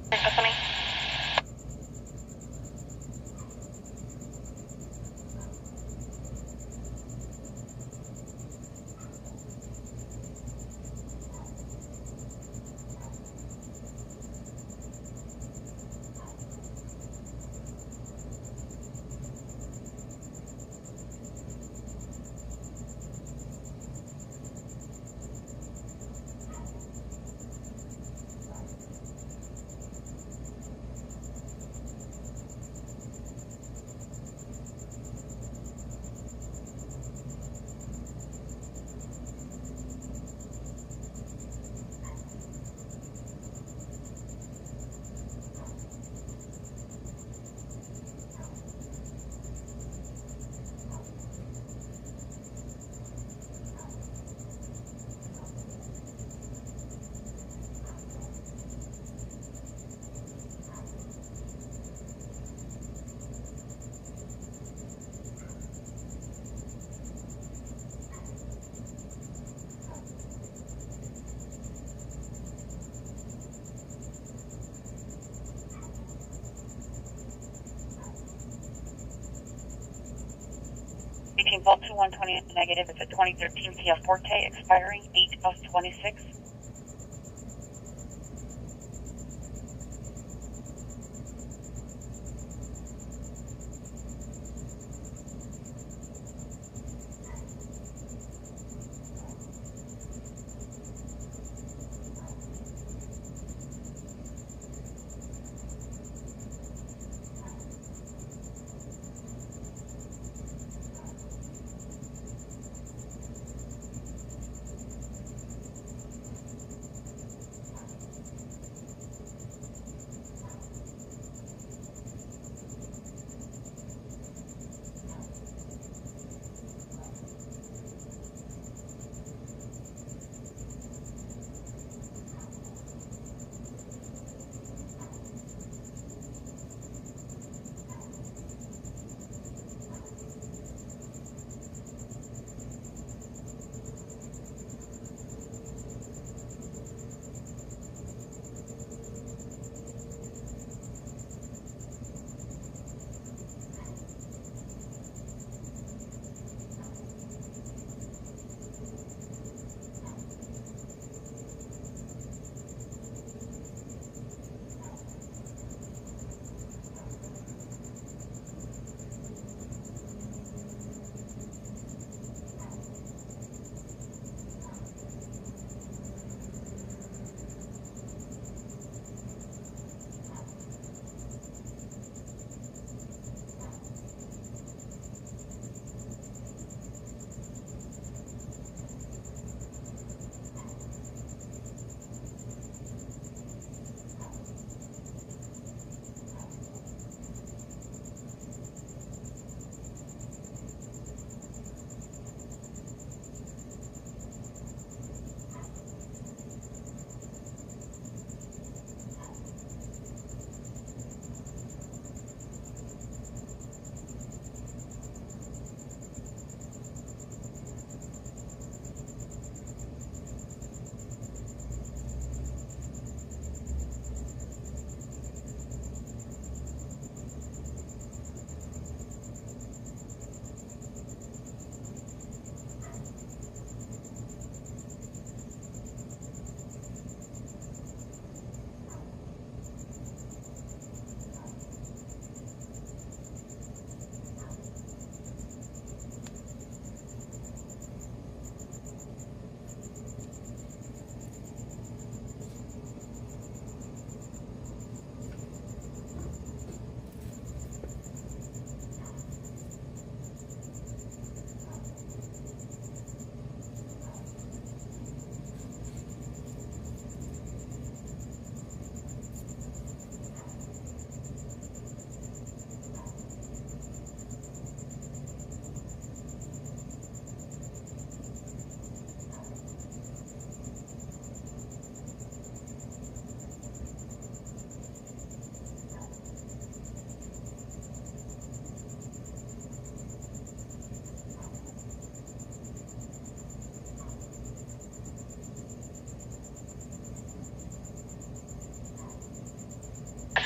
Bethany. 18 volt 2120 negative. It's a 2013 Kia Forte expiring 8 of 26.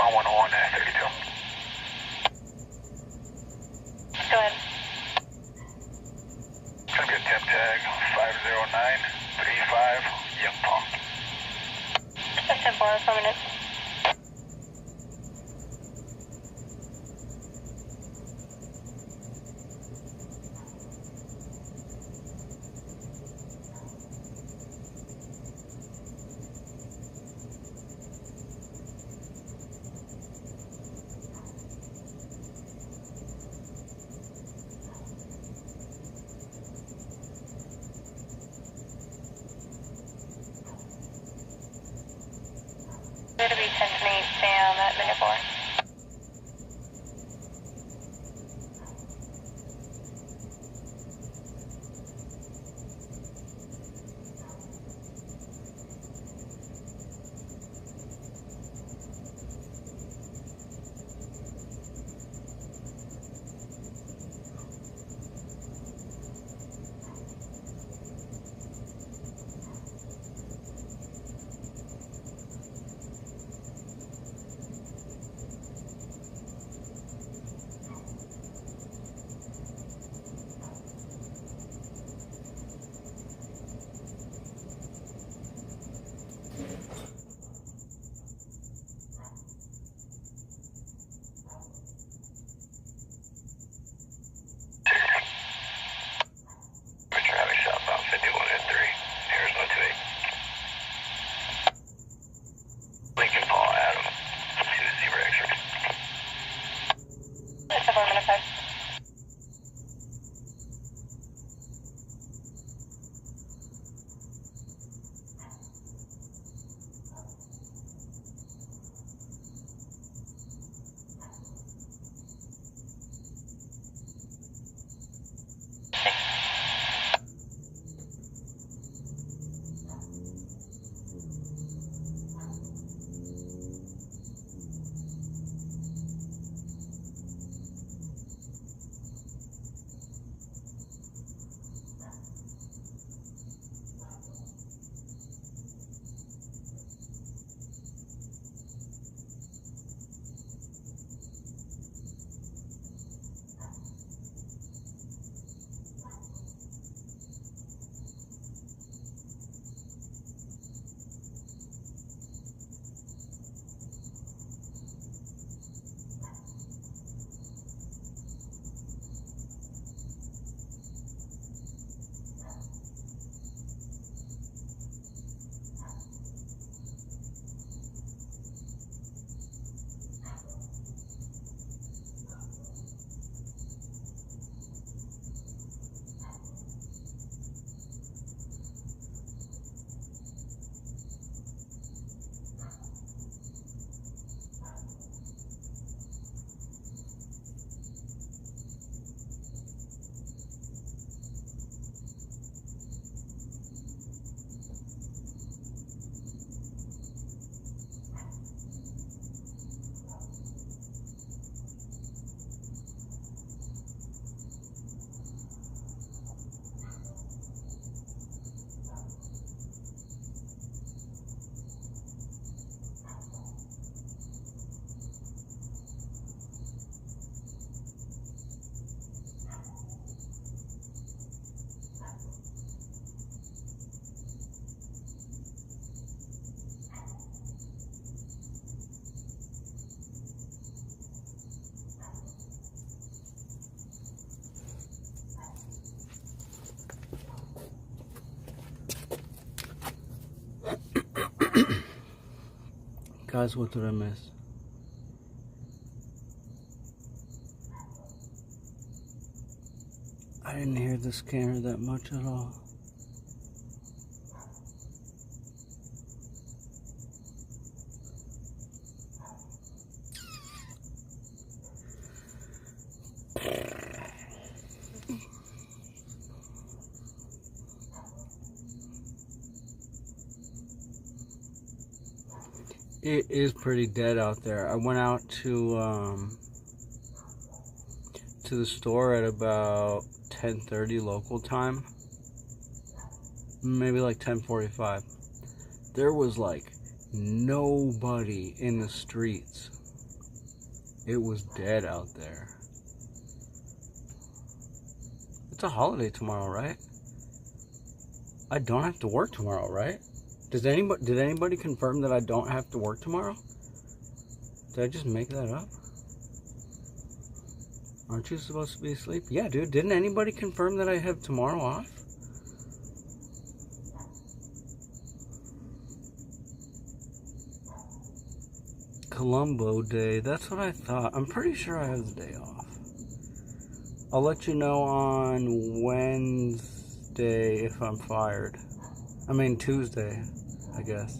On 101 at 32. Go ahead. It's going to be a temp tag 50935 Young Palm. That's 10-4, 4 minutes. It'll be 10 to 8, Sam at minute 4. Guys, what did I miss? I didn't hear the scanner that much at all. It is pretty dead out there. I went out to the store at about 10:30 local time, maybe like 10:45. There was like nobody in the streets. It was dead out there. It's a holiday tomorrow, right? I don't have to work tomorrow, right? Did anybody confirm that I don't have to work tomorrow? Did I just make that up? Aren't you supposed to be asleep? Yeah, dude, didn't anybody confirm that I have tomorrow off? Columbo Day, that's what I thought. I'm pretty sure I have the day off. I'll let you know on Wednesday if I'm fired. I mean Tuesday, I guess.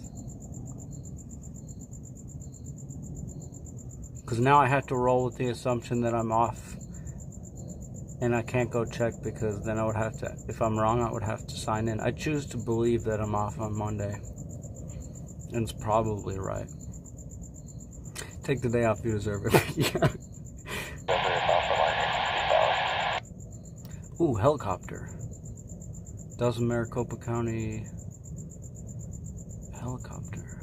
Because now I have to roll with the assumption that I'm off. And I can't go check because then I would have to, if I'm wrong, I would have to sign in. I choose to believe that I'm off on Monday. And it's probably right. Take the day off, you deserve it. Yeah. Ooh, helicopter. Doesn't Maricopa County helicopter.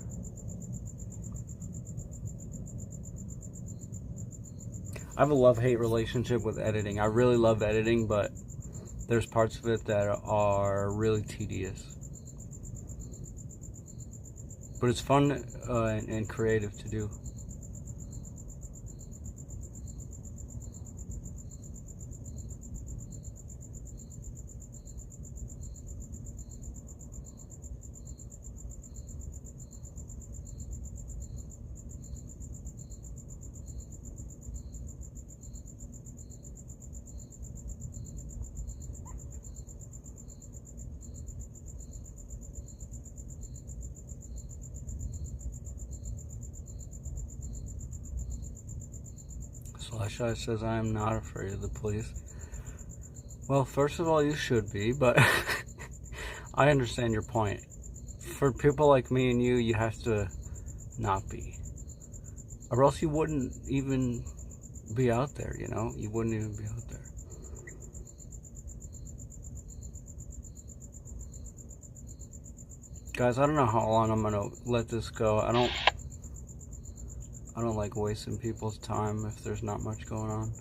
I have a love-hate relationship with editing. I really love editing, but there's parts of it that are really tedious. But it's fun and creative to do. Slashy says, I am not afraid of the police. Well, first of all, you should be, but I understand your point. For people like me and you have to not be. Or else you wouldn't even be out there, you know? You wouldn't even be out there. Guys, I don't know how long I'm gonna let this go. I don't like wasting people's time if there's not much going on.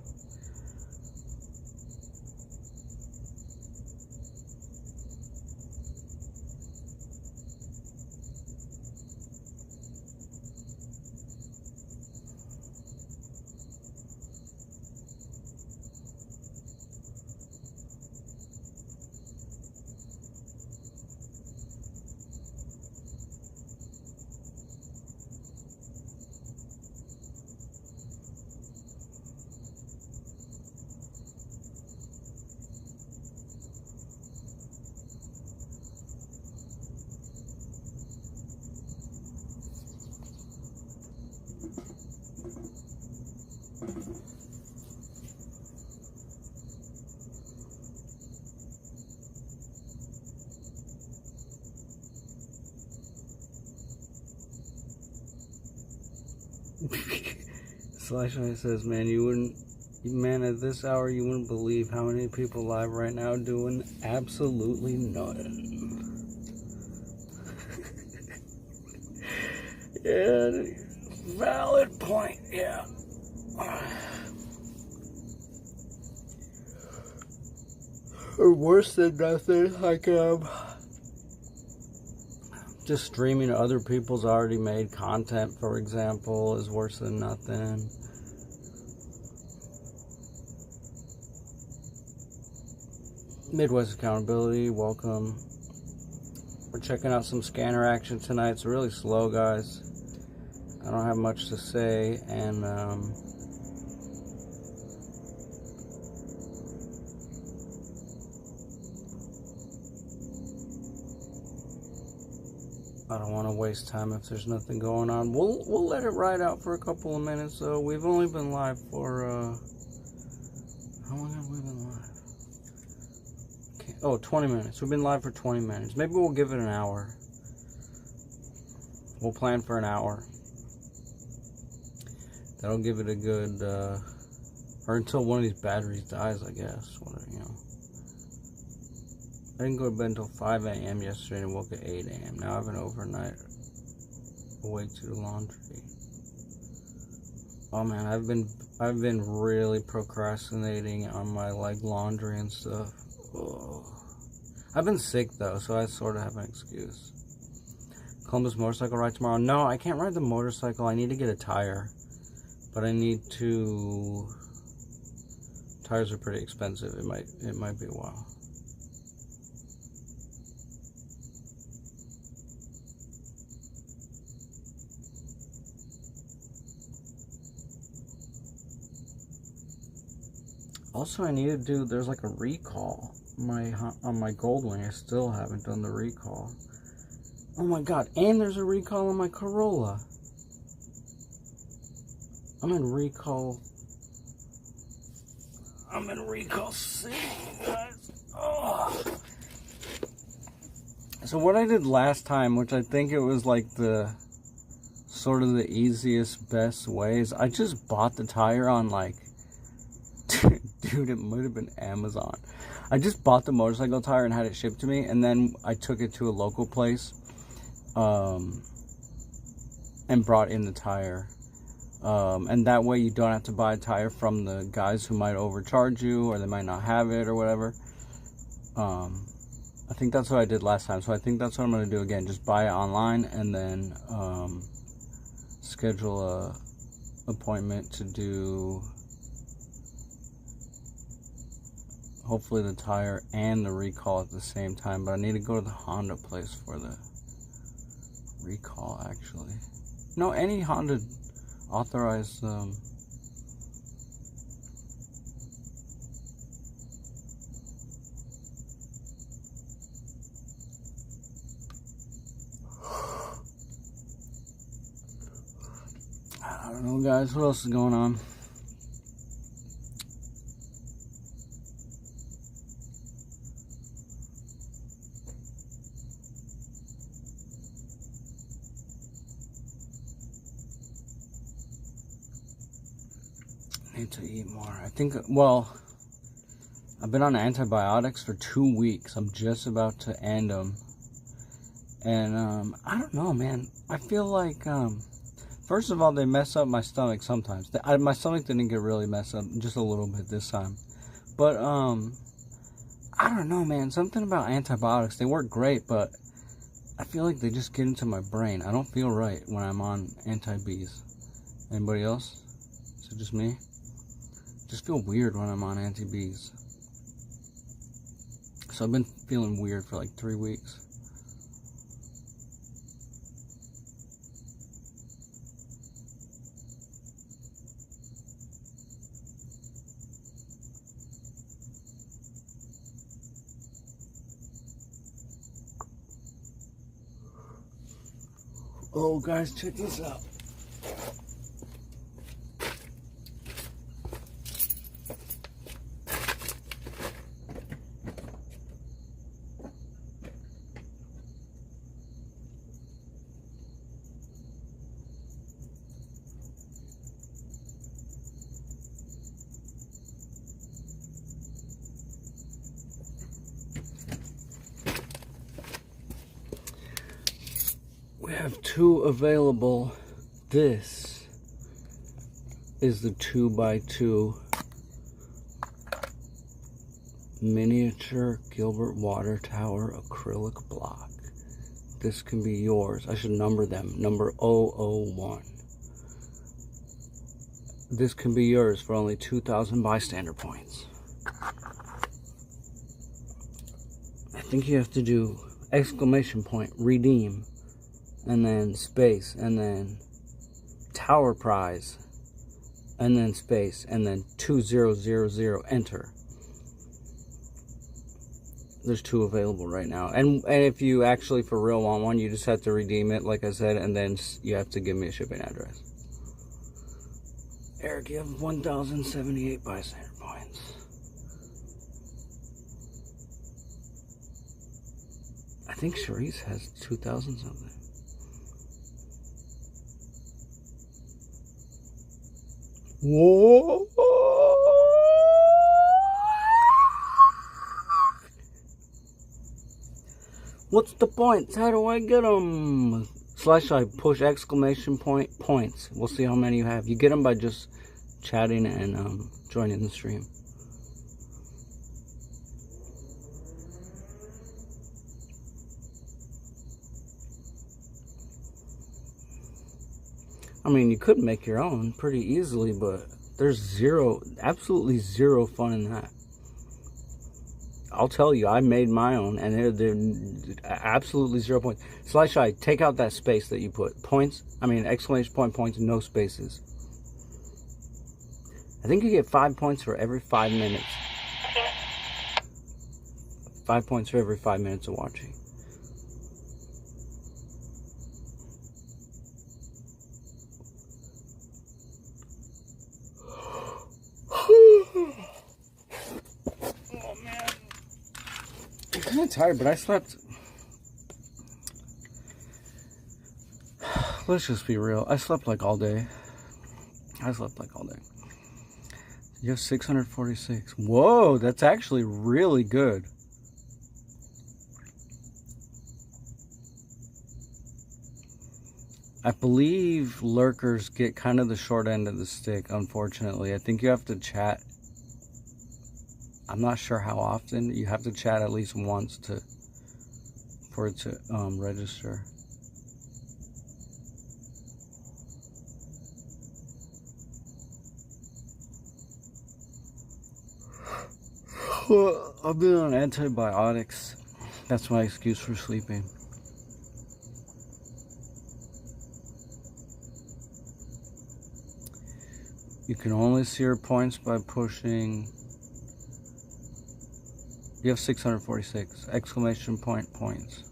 Slashy says, man, at this hour you wouldn't believe how many people live right now doing absolutely nothing. Yeah, valid point, yeah. Or worse than nothing, like, just streaming other people's already made content, for example, is worse than nothing. Midwest Accountability, welcome. We're checking out some scanner action tonight. It's really slow, guys. I don't have much to say, and I don't want to waste time if there's nothing going on. We'll let it ride out for a couple of minutes, though. We've only been live for how long have we been live? Oh, 20 minutes. We've been live for 20 minutes. Maybe we'll give it an hour. We'll plan for an hour. That'll give it a good, or until one of these batteries dies, I guess. Whatever, you know. I didn't go to bed until 5 a.m. yesterday and woke at 8 a.m. Now I have an overnight awake to the laundry. Oh man, I've been really procrastinating on my like laundry and stuff. Oh. I've been sick though, so I sort of have an excuse. Columbus motorcycle ride tomorrow? No, I can't ride the motorcycle. I need to get a tire, but I need to. Tires are pretty expensive. It might be a while. Also, I need to do, there's like a recall on my Goldwing. I still haven't done the recall. Oh my god, and there's a recall on my Corolla. I'm in recall city, guys. Oh. So what I did last time, which I think it was like the sort of the easiest, best way, is I just bought the tire on like, dude, it might have been Amazon. I just bought the motorcycle tire and had it shipped to me, and then I took it to a local place and brought in the tire. And that way you don't have to buy a tire from the guys who might overcharge you, or they might not have it or whatever. I think that's what I did last time, so I think that's what I'm going to do again. Just buy it online and then schedule a appointment to do hopefully the tire and the recall at the same time. But I need to go to the Honda place for the recall, actually. No, any Honda authorized I don't know, guys, what else is going on? Need to eat more. I think, well, I've been on antibiotics for 2 weeks. I'm just about to end them. And, I don't know, man. I feel like, first of all, they mess up my stomach sometimes. My stomach didn't get really messed up, just a little bit this time. But, I don't know, man. Something about antibiotics. They work great, but I feel like they just get into my brain. I don't feel right when I'm on anti-Bs. Anybody else? Is it just me? I just feel weird when I'm on anti-Bs. So I've been feeling weird for like 3 weeks. Oh, guys, check this out. We have 2 available. This is the 2x2 miniature Gilbert water tower acrylic block. This can be yours. I should number them. Number 001. This can be yours for only 2,000 bystander points. I think you have to do exclamation point, redeem, and then space, and then tower prize, and then space, and then 2000, enter. There's 2 available right now. And if you actually for real want one, you just have to redeem it, like I said, and then you have to give me a shipping address. Eric, you have 1,078 bystander points. I think Charisse has 2,000 something. Whoa! What's the points? How do I get them? /I push exclamation point points. We'll see how many you have. You get them by just chatting and joining the stream. I mean, you could make your own pretty easily, but there's absolutely zero fun in that. I'll tell you, I made my own, and they're absolutely 0 points. /I, take out that space that you put. Exclamation point points, no spaces. I think you get 5 points for every 5 minutes. 5 points for every 5 minutes of watching. I'm kind of tired, but I slept. Let's just be real. I slept like all day. You have 646. Whoa, that's actually really good. I believe lurkers get kind of the short end of the stick, unfortunately. I think you have to chat. I'm not sure how often. You have to chat at least once for it to register. I've been on antibiotics. That's my excuse for sleeping. You can only see your points by pushing. You have 646 exclamation point points.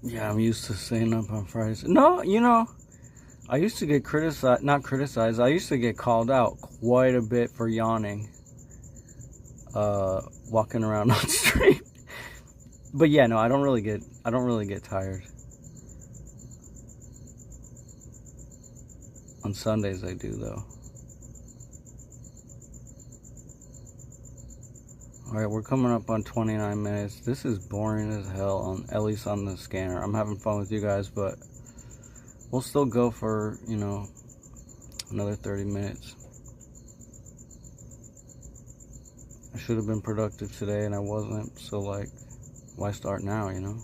Yeah, I'm used to staying up on Fridays. No, you know, I used to get not criticized, I used to get called out quite a bit for yawning, walking around on stream. But yeah, no, I don't really get tired. On Sundays I do, though. Alright, we're coming up on 29 minutes. This is boring as hell, at least on the scanner. I'm having fun with you guys, but we'll still go for, you know, another 30 minutes. I should have been productive today, and I wasn't, so, like, why start now, you know?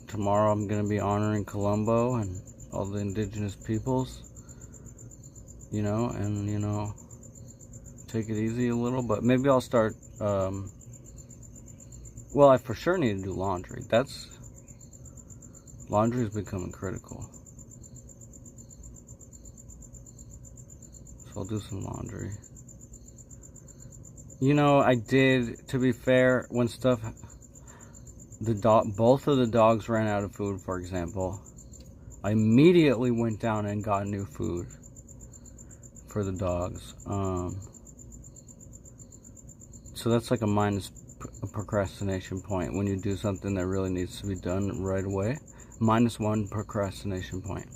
Tomorrow I'm going to be honoring Colombo and all the indigenous peoples, you know, and, you know, take it easy a little, but maybe I'll start, well, I for sure need to do laundry. Laundry is becoming critical. So I'll do some laundry. You know, I did, to be fair, when both of the dogs ran out of food, for example, I immediately went down and got new food for the dogs. So that's like a procrastination point when you do something that really needs to be done right away. -1 procrastination point.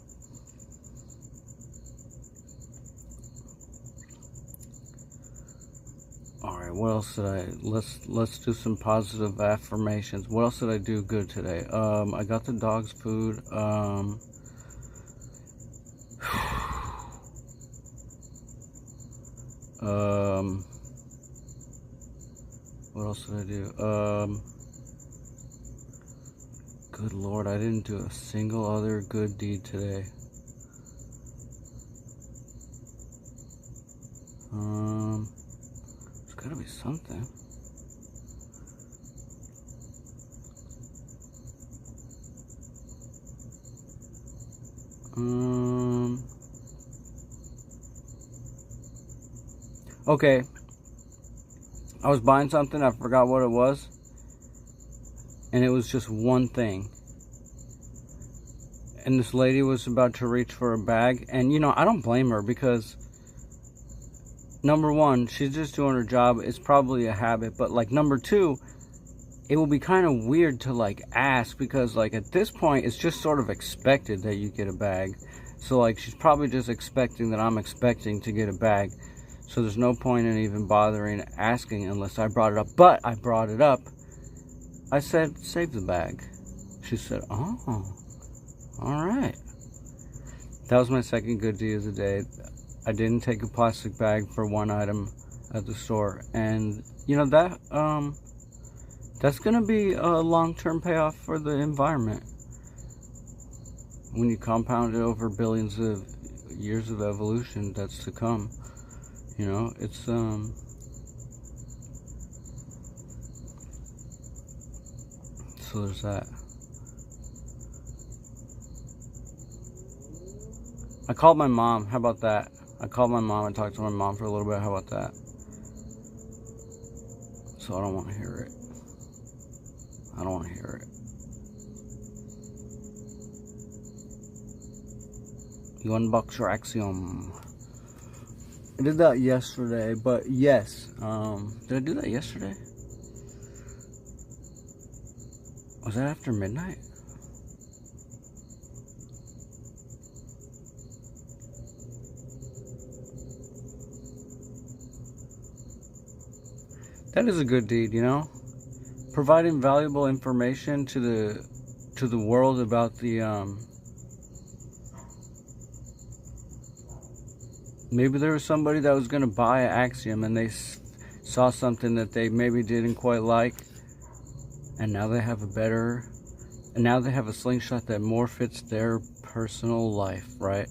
Alright, what else did let's do some positive affirmations. What else did I do good today? I got the dog's food. What else did I do? Good Lord, I didn't do a single other good deed today. There's gotta be something. Okay. I was buying something, I forgot what it was, and it was just one thing. and this lady was about to reach for a bag, and you know, I don't blame her, because number one, she's just doing her job. It's probably a habit. But like, number two, it will be kind of weird to like ask, because like at this point it's just sort of expected that you get a bag. So like, she's probably just expecting that I'm expecting to get a bag. So there's no point in even bothering asking unless I brought it up. But I brought it up. I said, save the bag. She said, oh, all right. That was my second good deed of the day. I didn't take a plastic bag for one item at the store. And, you know, that's going to be a long-term payoff for the environment. When you compound it over billions of years of evolution that's to come. You know, it's, so there's that. I called my mom. How about that? I called my mom and talked to my mom for a little bit. How about that? So I don't want to hear it. I don't want to hear it. You unbox your Axiom. I did that yesterday, but yes. Did I do that yesterday? Was that after midnight? That is a good deed, you know? Providing valuable information to the world about the maybe there was somebody that was going to buy an Axiom and they saw something that they maybe didn't quite like, and now they have a slingshot that more fits their personal life, right?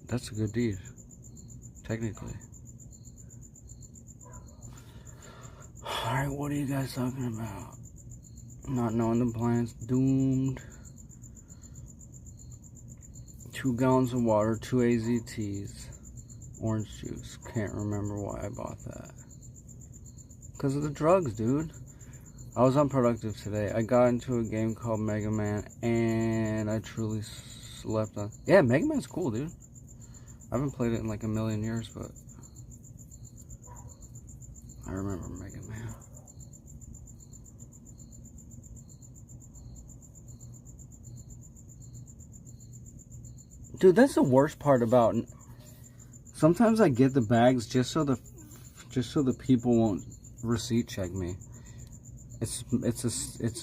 That's a good deed, technically. Alright, what are you guys talking about? Not knowing the planet's doomed. 2 gallons of water, 2 AZTs, orange juice. Can't remember why I bought that. Because of the drugs, dude. I was unproductive today. I got into a game called Mega Man, and I truly slept on. Yeah, Mega Man's cool, dude. I haven't played it in like a million years, but I remember Mega Man. Dude, that's the worst part about. Sometimes I get the bags just so the people won't receipt check me. It's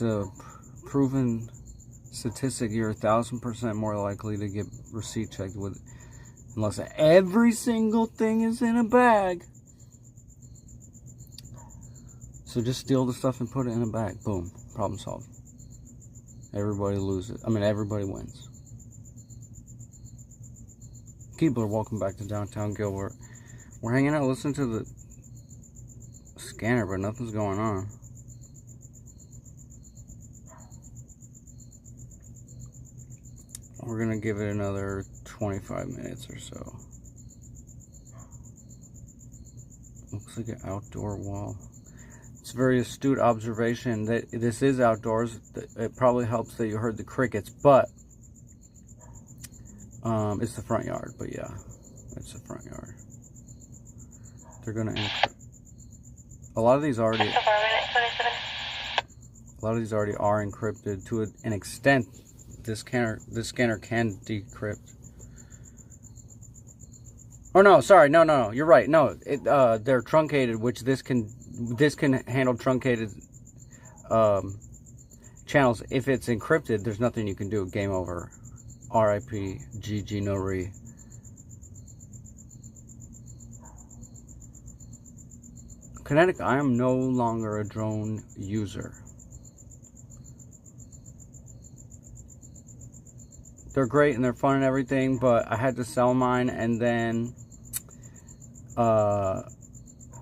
a proven statistic. You're 1,000% more likely to get receipt checked with, unless every single thing is in a bag. So just steal the stuff and put it in a bag. Boom, problem solved. Everybody loses. I mean, everybody wins. People, welcome back to downtown Gilbert. We're hanging out, listening to the scanner, but nothing's going on. We're gonna give it another 25 minutes or so. Looks like an outdoor wall. It's a very astute observation that this is outdoors. It probably helps that you heard the crickets, but it's the front yard. But yeah, it's the front yard. They're gonna encrypt. A lot of these already are encrypted to an extent. This scanner can decrypt. Oh no, sorry, no, you're right. No, they're truncated, which this can handle truncated channels. If it's encrypted, there's nothing you can do. Game over. RIP. GG no re. Kinetic, I am no longer a drone user. They're great and they're fun and everything, but I had to sell mine, and then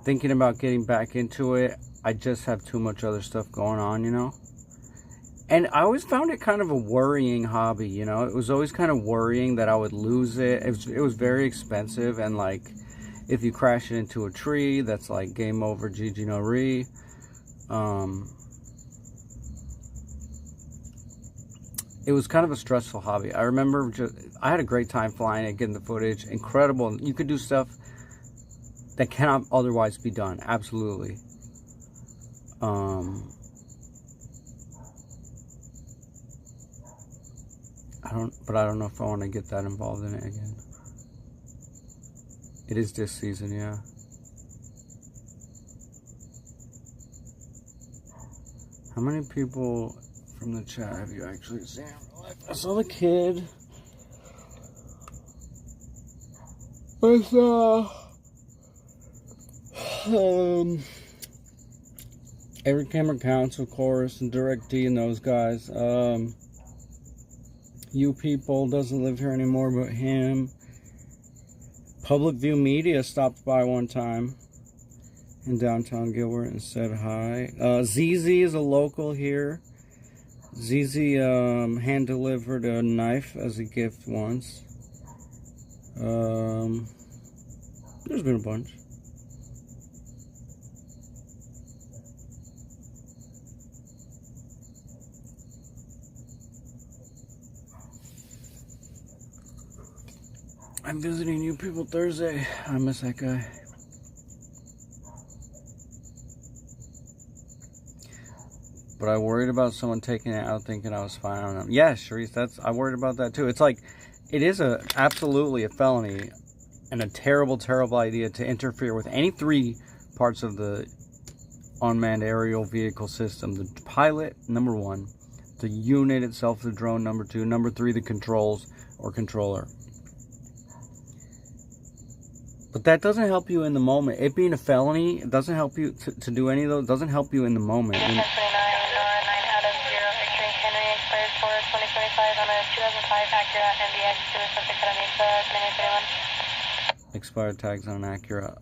thinking about getting back into it, I just have too much other stuff going on, you know? And I always found it kind of a worrying hobby, you know? It was always kind of worrying that I would lose it. It was very expensive, and like, if you crash it into a tree, that's like game over, GG no re. it was kind of a stressful hobby. I remember I had a great time flying it, getting the footage. Incredible. You could do stuff that cannot otherwise be done. Absolutely. I don't know if I want to get that involved in it again. It is this season, yeah. How many people from the chat have you actually seen in real life? I saw the kid. I saw Every Camera Counts, of course, and Direct D and those guys. You People doesn't live here anymore, but him. Public View Media stopped by one time in downtown Gilbert and said hi. ZZ is a local here. ZZ hand delivered a knife as a gift once. There's been a bunch. I'm visiting You People Thursday. I miss that guy. But I worried about someone taking it out thinking I was spying on them. Yeah, Sharice, I worried about that too. It's like, it is absolutely a felony and a terrible, terrible idea to interfere with any three parts of the unmanned aerial vehicle system. The pilot, number one. The unit itself, the drone, number two. Number three, the controls or controller. But that doesn't help you in the moment. It being a felony, it doesn't help you to do any of those. It doesn't help you in the moment. Out of 0, X-ray Henry expired for 2025 on a 2005 Acura MDX to the subject at Mesa 2931. Expired tags on an Acura.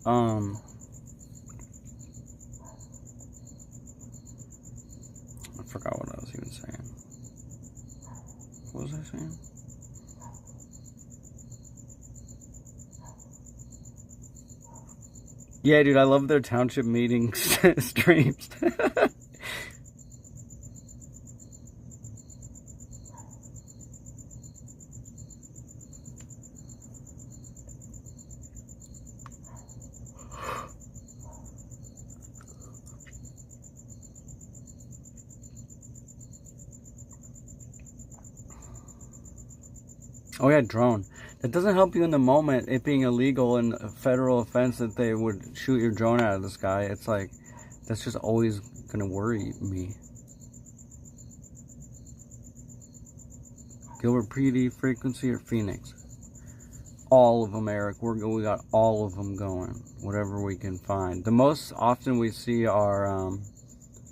I forgot what I was even saying. What was I saying? Yeah, dude, I love their township meeting streams. Oh yeah, drone. That doesn't help you in the moment, it being illegal and a federal offense that they would shoot your drone out of the sky. It's like, that's just always gonna worry me. Gilbert PD, Frequency, or Phoenix? All of them, Eric. We got all of them going. Whatever we can find. The most often we see are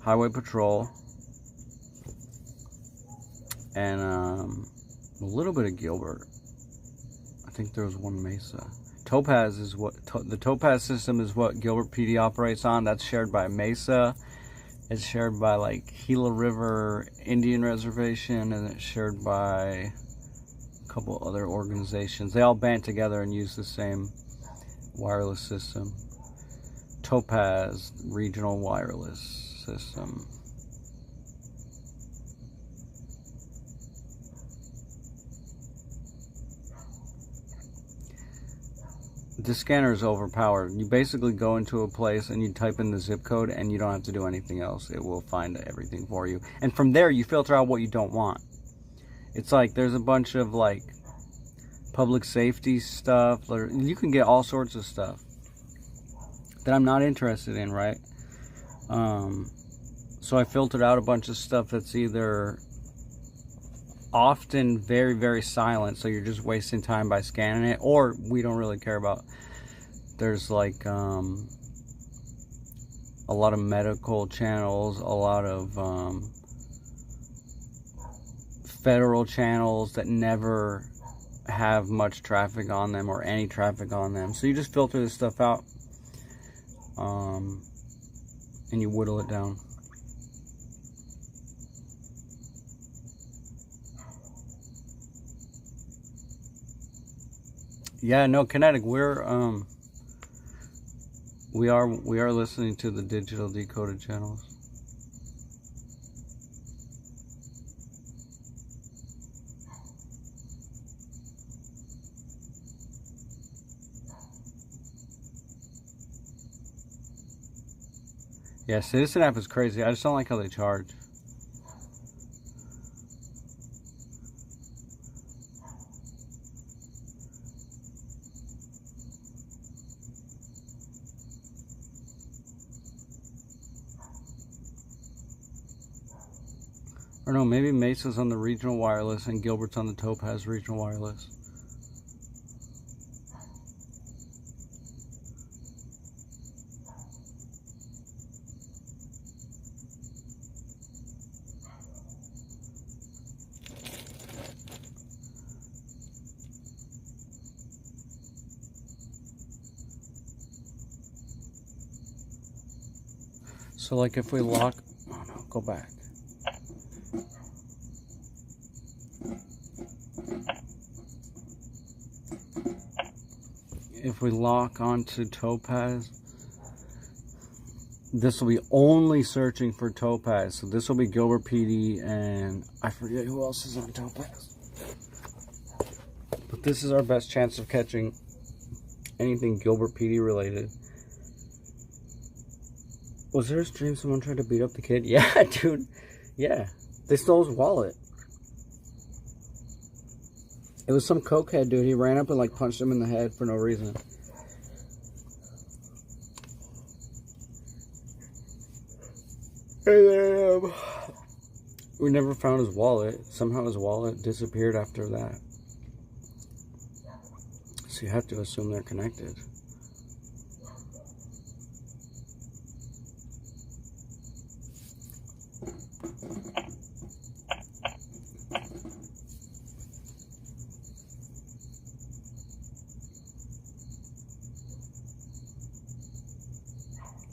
Highway Patrol and a little bit of Gilbert. I think there was one Mesa. Topaz is what the Topaz system is what Gilbert PD operates on. That's shared by Mesa. It's shared by like Gila River Indian Reservation, and it's shared by a couple other organizations. They all band together and use the same wireless system. Topaz Regional Wireless System. The scanner is overpowered. You basically go into a place and you type in the zip code and you don't have to do anything else. It will find everything for you. And from there, you filter out what you don't want. It's like there's a bunch of like public safety stuff. You can get all sorts of stuff that I'm not interested in, right? So I filtered out a bunch of stuff that's either often very, very silent, so you're just wasting time by scanning it, or we don't really care about. There's like a lot of medical channels, a lot of federal channels that never have much traffic on them or any traffic on them. So you just filter this stuff out and you whittle it down. Yeah, no, Kinetic, we are listening to the digital decoded channels. Yeah, Citizen app is crazy. I just don't like how they charge. Or no, maybe Mesa's on the regional wireless and Gilbert's on the Topaz regional wireless. So like if we lock, oh no, go back. If we lock onto Topaz, this will be only searching for Topaz. So this will be Gilbert PD and I forget who else is on Topaz. But this is our best chance of catching anything Gilbert PD related. Was there a stream someone tried to beat up the kid? Yeah, dude. Yeah. They stole his wallet. It was some cokehead dude. He ran up and like punched him in the head for no reason. And then, we never found his wallet. Somehow his wallet disappeared after that. So you have to assume they're connected.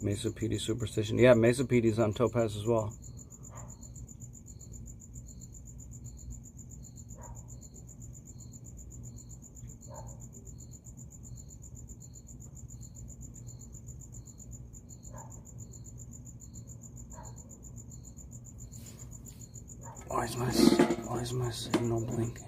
Mesa PD Superstition. Yeah, Mesa PD's on Topaz as well. Why is my signal blinking?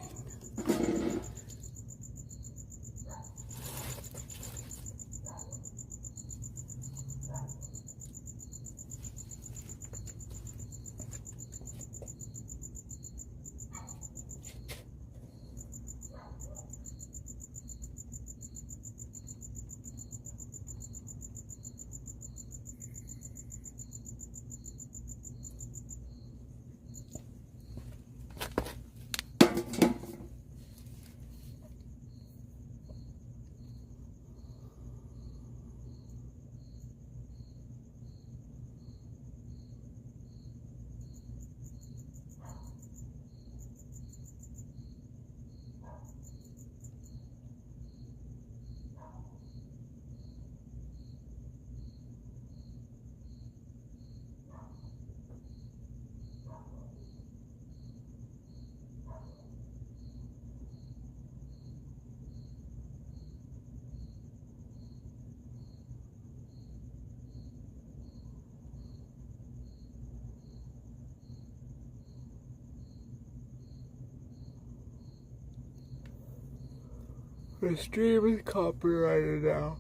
The stream is copyrighted now.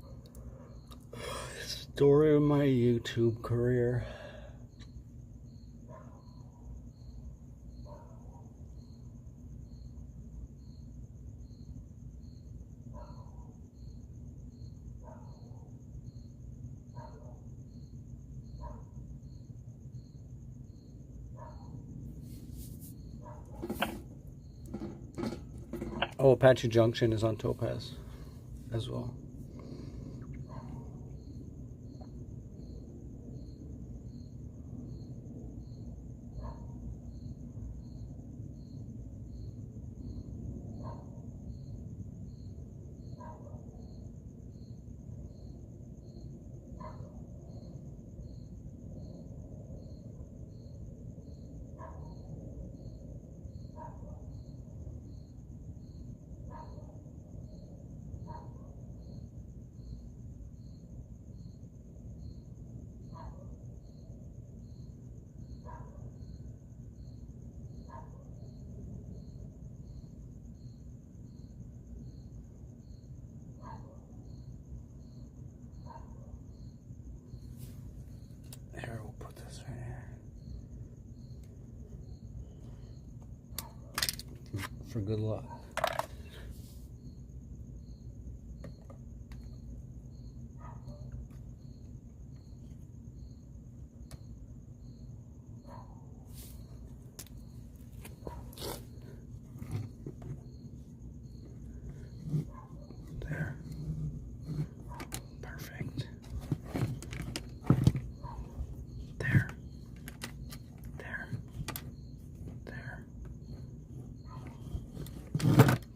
Story of my YouTube career. Oh, Apache Junction is on Topaz as well. for good luck. There. Perfect. There. There. There.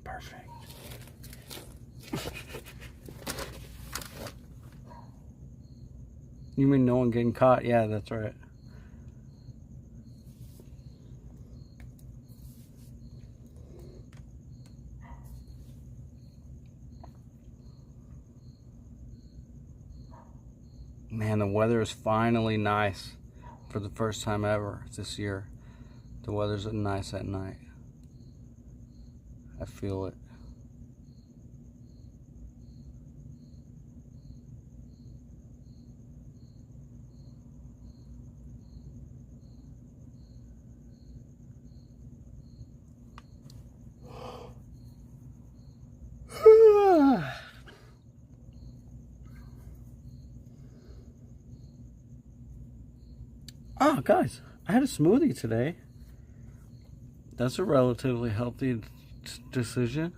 Perfect. You mean no one getting caught? Yeah, that's right. Man, the weather is finally nice for the first time ever this year. The weather's nice at night. I feel it. Oh, guys, I had a smoothie today. That's a relatively healthy decision.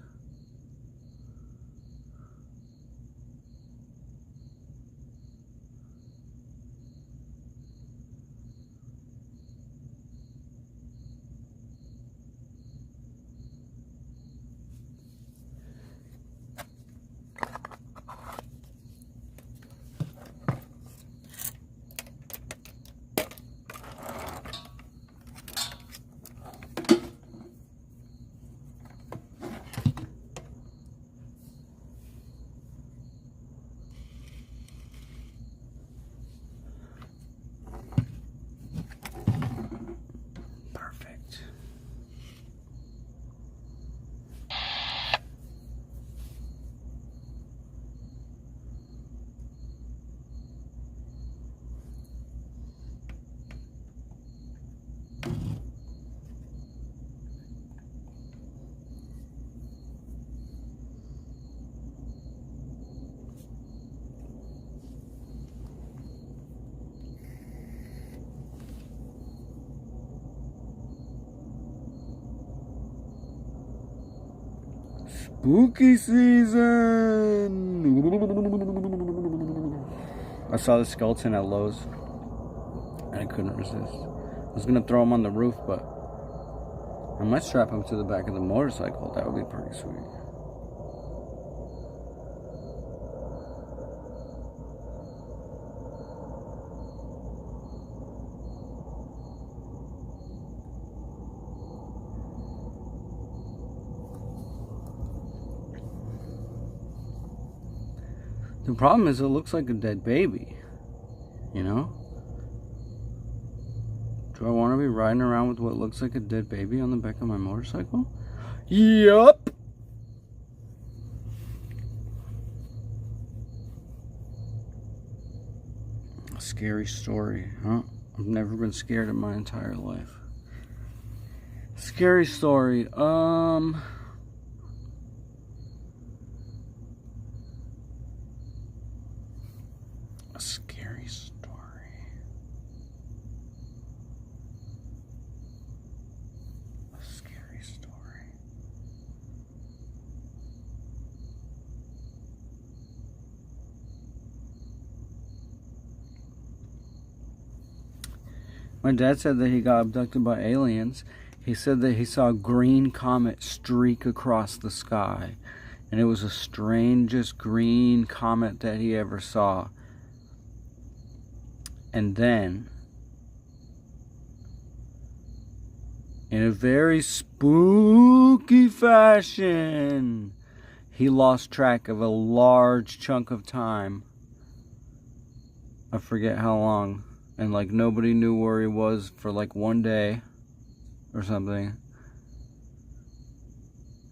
Spooky season! I saw the skeleton at Lowe's and I couldn't resist. I was gonna throw him on the roof, but I might strap him to the back of the motorcycle. That would be pretty sweet. The problem is it looks like a dead baby, you know? Do I want to be riding around with what looks like a dead baby on the back of my motorcycle? Yup! A scary story, huh? I've never been scared in my entire life. Scary story, a scary story. A scary story. My dad said that he got abducted by aliens. He said that he saw a green comet streak across the sky. And it was the strangest green comet that he ever saw. And then, in a very spooky fashion, he lost track of a large chunk of time. I forget how long. And like nobody knew where he was for like one day or something.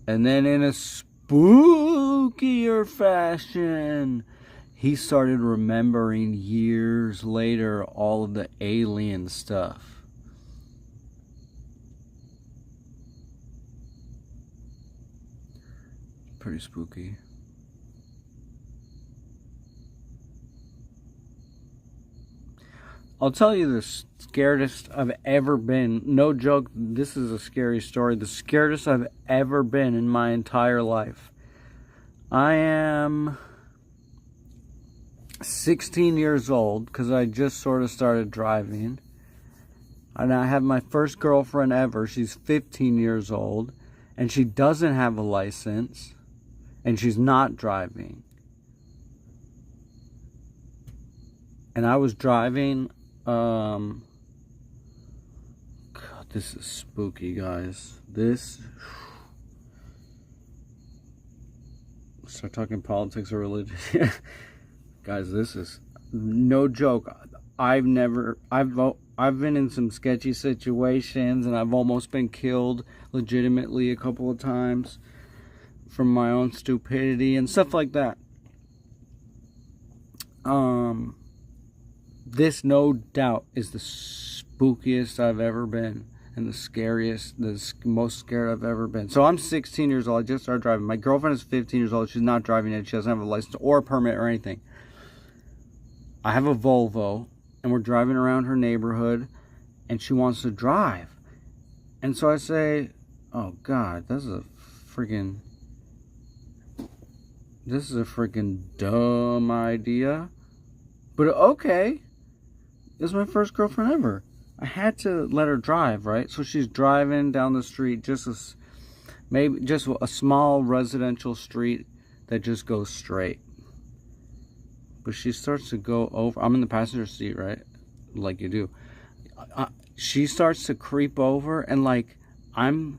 And then in a spookier fashion, he started remembering years later all of the alien stuff. Pretty spooky. I'll tell you the scaredest I've ever been. No joke, this is a scary story. The scaredest I've ever been in my entire life. I am 16 years old because I just sort of started driving. And I have my first girlfriend ever. She's 15 years old. And she doesn't have a license. And she's not driving. And I was driving. God, this is spooky, guys. Start talking politics or religion. Guys, this is no joke. I've been in some sketchy situations, and I've almost been killed legitimately a couple of times from my own stupidity and stuff like that. This, no doubt, is the spookiest I've ever been, and the scariest, the most scared I've ever been. So I'm 16 years old. I just started driving. My girlfriend is 15 years old. She's not driving yet. She doesn't have a license or a permit or anything. I have a Volvo, and we're driving around her neighborhood, and she wants to drive. And so I say, oh God, this is a freaking dumb idea. But okay. This is my first girlfriend ever. I had to let her drive, right? So she's driving down the street, just a small residential street that just goes straight. But she starts to go over. I'm in the passenger seat, right? Like you do. She starts to creep over, and like I'm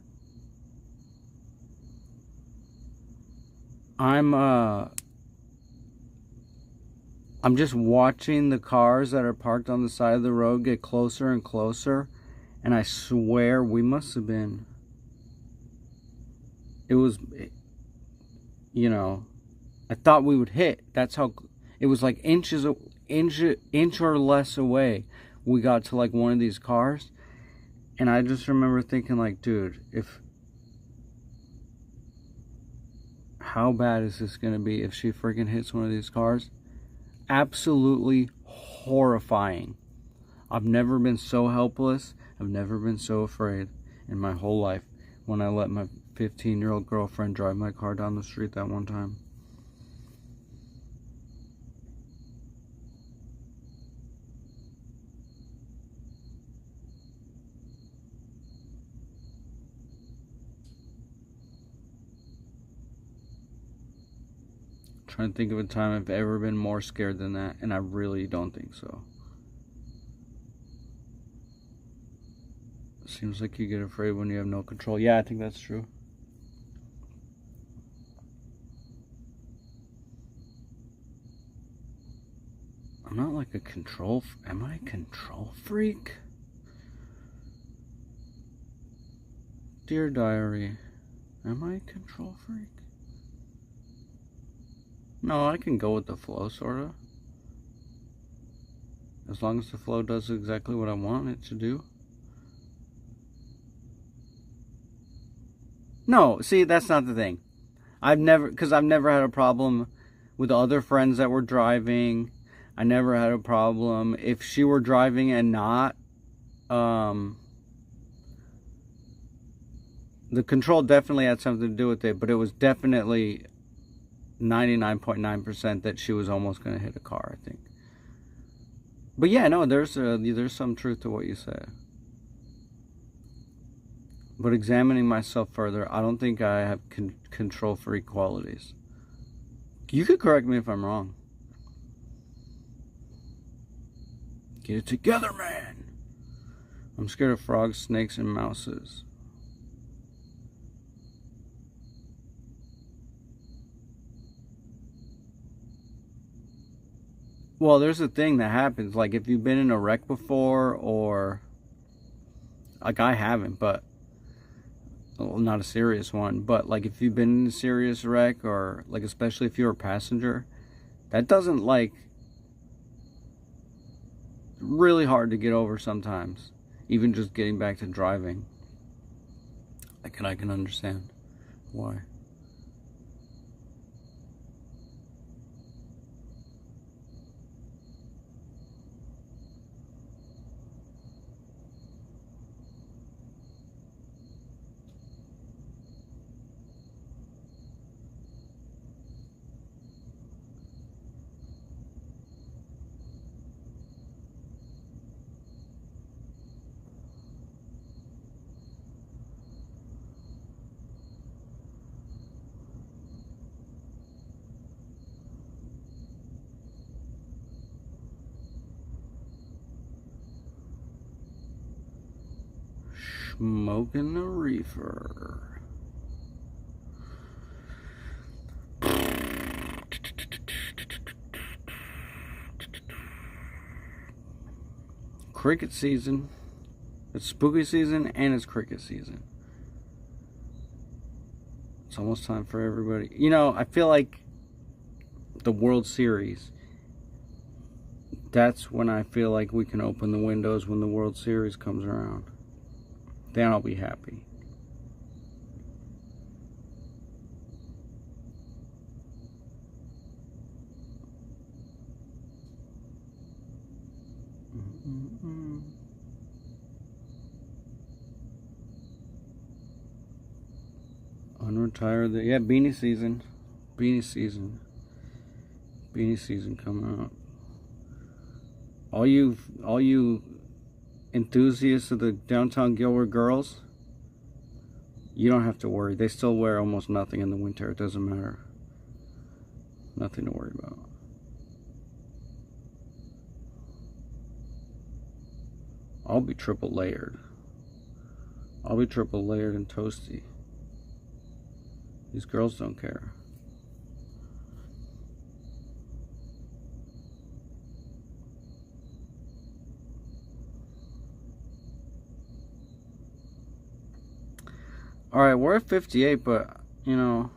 just watching the cars that are parked on the side of the road get closer and closer. And I swear we must have been... It was... You know... I thought we would hit. That's how... It was like inch or less away. We got to like one of these cars. And I just remember thinking like, dude, how bad is this going to be if she freaking hits one of these cars? Absolutely horrifying. I've never been so helpless. I've never been so afraid in my whole life when I let my 15-year-old girlfriend drive my car down the street that one time. Trying to think of a time I've ever been more scared than that, and I really don't think so. Seems like you get afraid when you have no control. Yeah, I think that's true. I'm not like a control... Am I a control freak? Dear diary, am I a control freak? No, I can go with the flow, sort of. As long as the flow does exactly what I want it to do. No, see, that's not the thing. Because I've never had a problem with other friends that were driving. I never had a problem. If she were driving and not, the control definitely had something to do with it, but it was definitely 99.9% that she was almost going to hit a car, I think. But yeah, no, there's some truth to what you said. But examining myself further, I don't think I have control freak qualities. You could correct me if I'm wrong. Get it together, man. I'm scared of frogs, snakes, and mouses. Well, there's a thing that happens. Like, if you've been in a wreck before, or... Like, I haven't, but... Well, not a serious one. But, like, if you've been in a serious wreck, or, like, especially if you're a passenger, that doesn't, like... Really hard to get over sometimes. Even just getting back to driving. I can understand why. Smoking the reefer. Cricket season. It's spooky season and it's cricket season. It's almost time for everybody. You know, I feel like the World Series, that's when I feel like we can open the windows when the World Series comes around. Then I'll be happy. Unretire the beanie season. Beanie season. Beanie season coming up. All you enthusiasts of the downtown Gilbert girls, you don't have to worry. They still wear almost nothing in the winter. It doesn't matter. Nothing to worry about. I'll be triple layered. I'll be triple layered and toasty. These girls don't care. Alright, we're at 58, but, you know,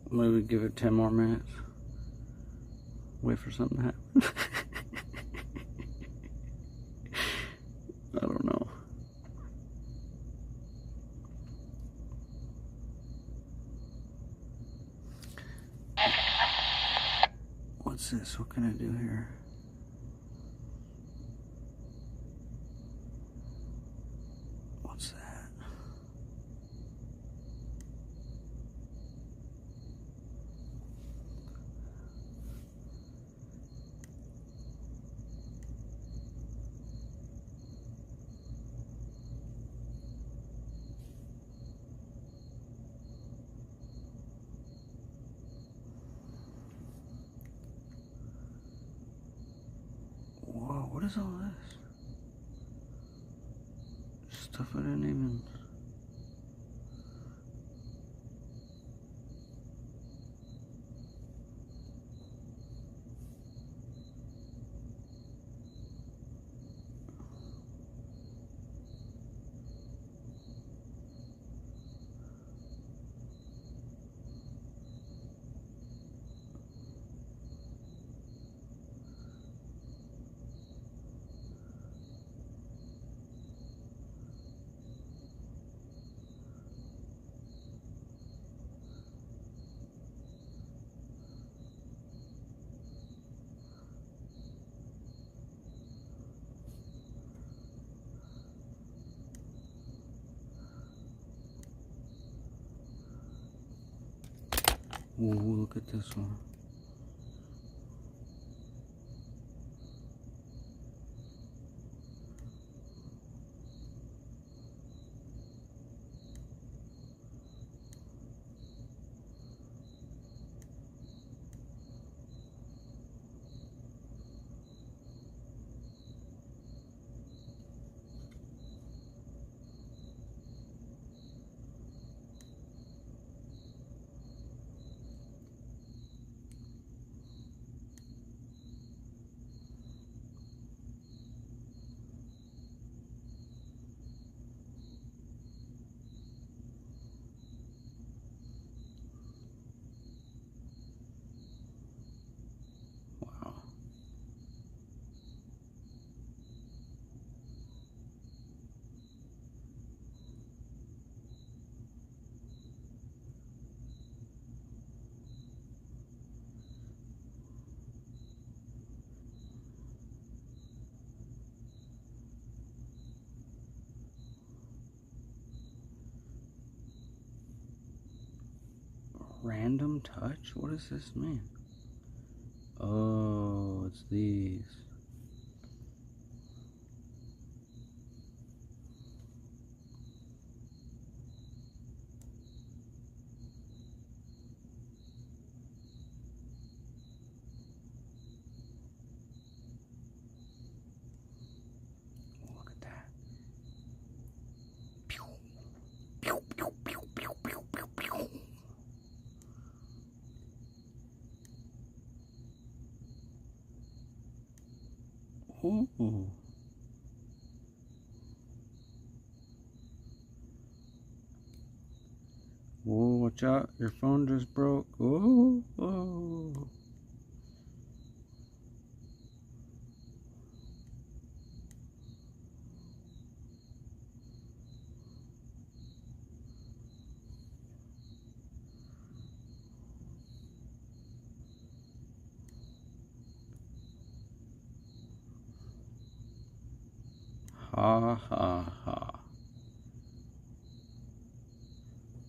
maybe give it 10 more minutes. Wait for something to happen. I don't know. What's this? What can I do here? What's that? Whoa, what is all this? Stuff I didn't even... Ooh, look at this one. Wow. Random touch? What does this mean? Oh, it's these. Ooh. Whoa, watch out. Your phone just broke. Ooh. Oh. Ha ha ha.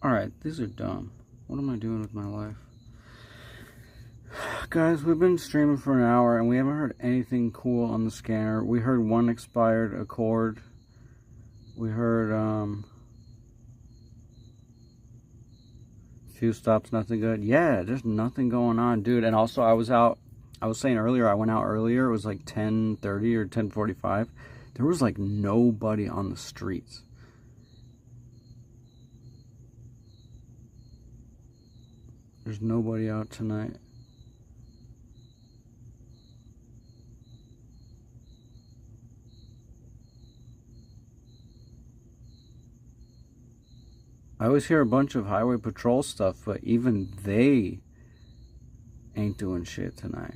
Alright, these are dumb. What am I doing with my life? Guys, we've been streaming for an hour and we haven't heard anything cool on the scanner. We heard one expired Accord. We heard few stops, nothing good. Yeah, there's nothing going on, dude. And also I was saying earlier, I went out earlier. It was like 10:30 or 10:45. There was like nobody on the streets. There's nobody out tonight. I always hear a bunch of highway patrol stuff, but even they ain't doing shit tonight.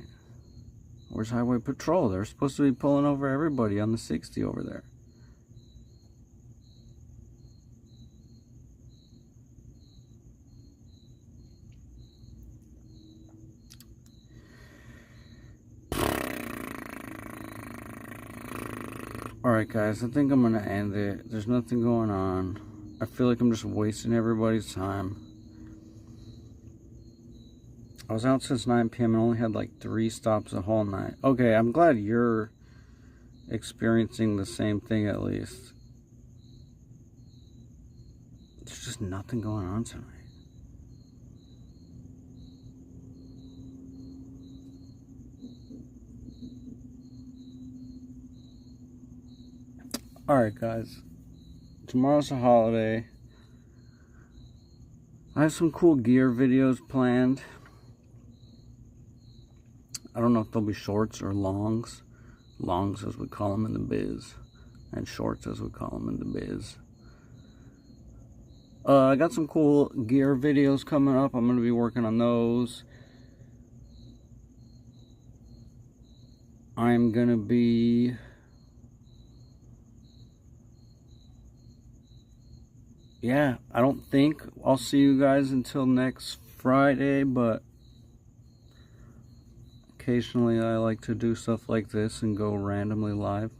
Where's highway patrol? They're supposed to be pulling over everybody on the 60 over there. Alright guys, I think I'm gonna end it. There's nothing going on. I feel like I'm just wasting everybody's time. I was out since 9 p.m. and only had like 3 stops the whole night. Okay, I'm glad you're experiencing the same thing at least. There's just nothing going on tonight. Alright guys, tomorrow's a holiday. I have some cool gear videos planned. I don't know if they'll be shorts or longs. Longs as we call them in the biz. And shorts as we call them in the biz. I got some cool gear videos coming up. I'm going to be working on those. I'm going to be... yeah, I don't think I'll see you guys until next Friday, but occasionally I like to do stuff like this and go randomly live.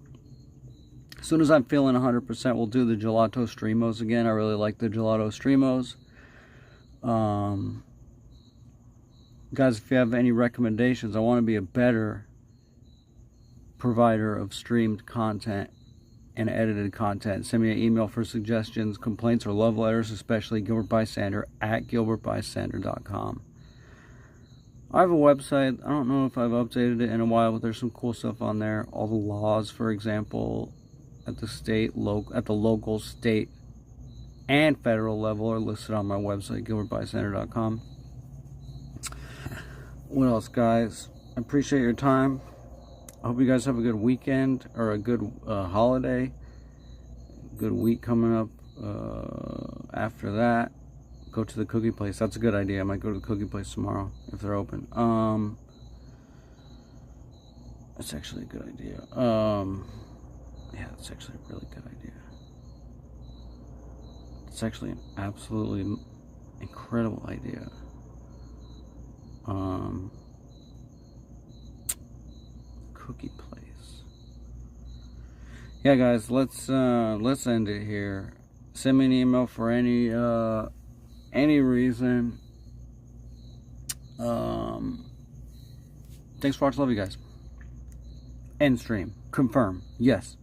As soon as I'm feeling 100%, we'll do the Gelato Streamos again. I really like the Gelato Streamos. Guys, if you have any recommendations, I want to be a better provider of streamed content and edited content. Send me an email for suggestions, complaints, or love letters, especially Gilbert Bystander at gilbertbystander.com. I have a website. I don't know if I've updated it in a while, but there's some cool stuff on there. All the laws, for example, at the state, at the local, state, and federal level are listed on my website, gilbertbystander.com. What else, guys? I appreciate your time. I hope you guys have a good weekend, or a good holiday. Good week coming up after that. Go to the cookie place. That's a good idea. I might go to the cookie place tomorrow if they're open. That's actually a good idea. Yeah, that's actually a really good idea. It's actually an absolutely incredible idea. Cookie place. Yeah, guys, let's end it here. Send me an email for any reason. Thanks for watching. Love you guys. End stream. Confirm. Yes.